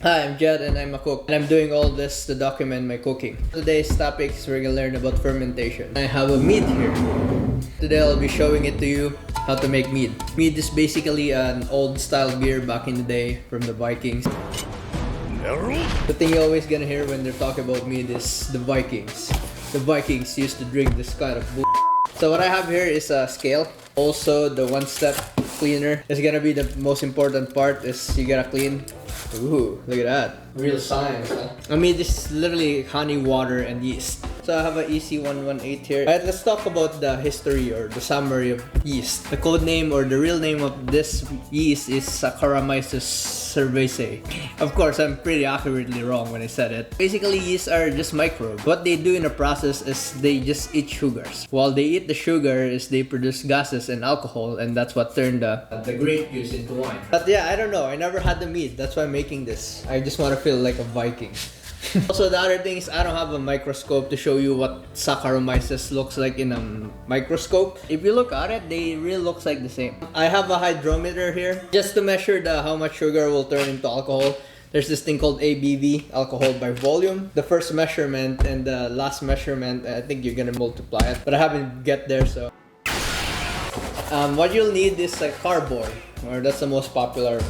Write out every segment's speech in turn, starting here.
Hi, I'm Jed and I'm a cook, and I'm doing all this to document my cooking. Today's topics we're gonna learn about fermentation. I have a mead here. Today I'll be showing it to you how to make mead. Mead is basically an old style beer back in the day from the Vikings. The thing you're always gonna hear when they're talking about mead is the Vikings. The Vikings used to drink this kind of bull. So what I have here is a scale. Also the one-step cleaner is gonna be the most important part. Is you gotta clean. Ooh, look at that. Real science, huh? I mean, this is literally honey, water, and yeast. So I have a EC118 here. Alright, let's talk about the history or the summary of yeast. The code name or the real name of this yeast is Saccharomyces cerevisiae. Of course, I'm pretty accurately wrong when I said it. Basically, yeast are just microbes. What they do in the process is they just eat sugars. While they eat the sugar is they produce gases and alcohol, and that's what turned the grape juice into wine. But yeah, I don't know. I never had the mead. That's why I'm making this. I just want to feel like a Viking. Also, the other thing is I don't have a microscope to show you what Saccharomyces looks like in a microscope. If you look at it, they really looks like the same. I have a hydrometer here just to measure how much sugar will turn into alcohol. There's this thing called ABV, alcohol by volume. The first measurement and the last measurement, I think you're gonna multiply it, but I haven't get there. So what you'll need is a carboy, or that's the most popular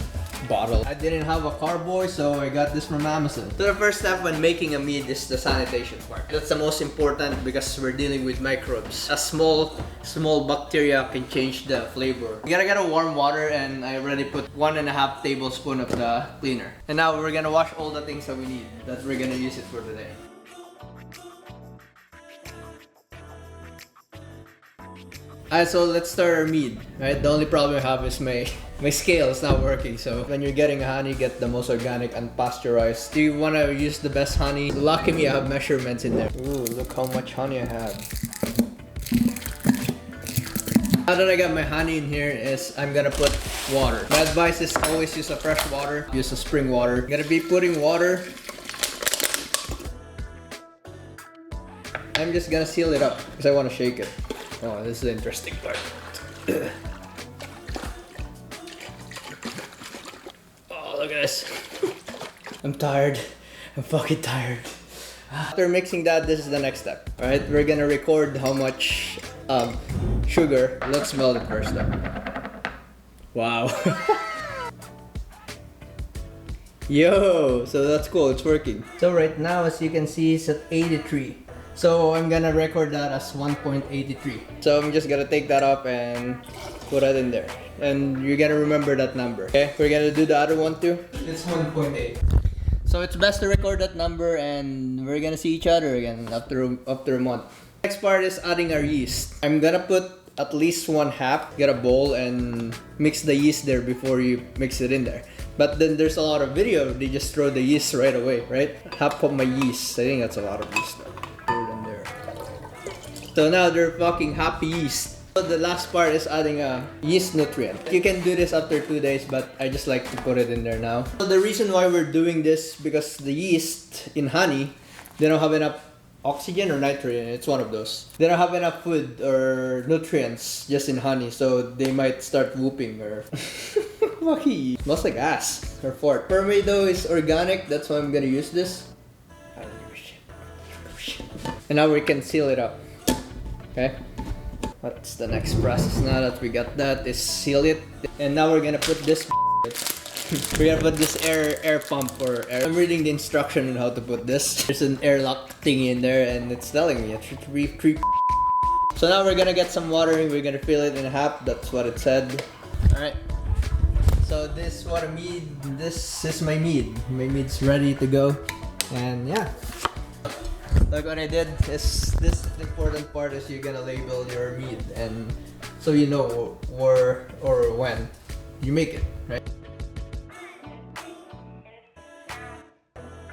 bottle. I didn't have a carboy, so I got this from Amazon. So the first step when making a mead is the sanitation part. That's the most important because we're dealing with microbes. A small bacteria can change the flavor. You gotta get a warm water, and I already put 1.5 tablespoons of the cleaner. And now we're gonna wash all the things that we need that we're gonna use it for today. Alright, so let's start our mead. Right, the only problem I have is my scale is not working. So when you're getting a honey, get the most organic and pasteurized. Do you want to use the best honey? Lucky me, I have measurements in there. Ooh, look how much honey I have. Now that I got my honey in here, is I'm gonna put water. My advice is always use a fresh water. Use a spring water. I'm gonna be putting water. I'm just gonna seal it up because I want to shake it. Oh, this is the interesting part. Oh, look at this. I'm tired. I'm fucking tired. After mixing that, this is the next step. Alright, we're gonna record how much sugar. Let's smell it first though. Wow. Yo, so that's cool, it's working. So right now, as you can see, it's at 83. So I'm gonna record that as 1.83. So I'm just gonna take that up and put it in there. And you're gonna remember that number. Okay, we're gonna do the other one too. It's 1.8. So it's best to record that number, and we're gonna see each other again after a month. Next part is adding our yeast. I'm gonna put at least 1/2. Get a bowl and mix the yeast there before you mix it in there. But then there's a lot of video, they just throw the yeast right away, right? 1/2 of my yeast. I think that's a lot of yeast. So now they're fucking happy yeast. So the last part is adding a yeast nutrient. You can do this after 2 days, but I just like to put it in there now. So the reason why we're doing this, because the yeast in honey, they don't have enough oxygen or nitrogen. It's one of those. They don't have enough food or nutrients just in honey, so they might start whooping or lucky. Smells like ass or fart. For me though, is organic. That's why I'm gonna use this. And now we can seal it up. Okay, what's the next process now that we got that? Is seal it, and now we're gonna put this. We're gonna put this air pump or air. I'm reading the instruction on how to put this. There's an airlock thingy in there, and it's telling me it's 3. So now we're gonna get some water, and we're gonna fill it in half. That's what it said. All right. So this is what a mead. This is my mead. My mead's ready to go, and yeah. Like what I did is this important part is you're gonna label your mead, and so you know where or when you make it, right?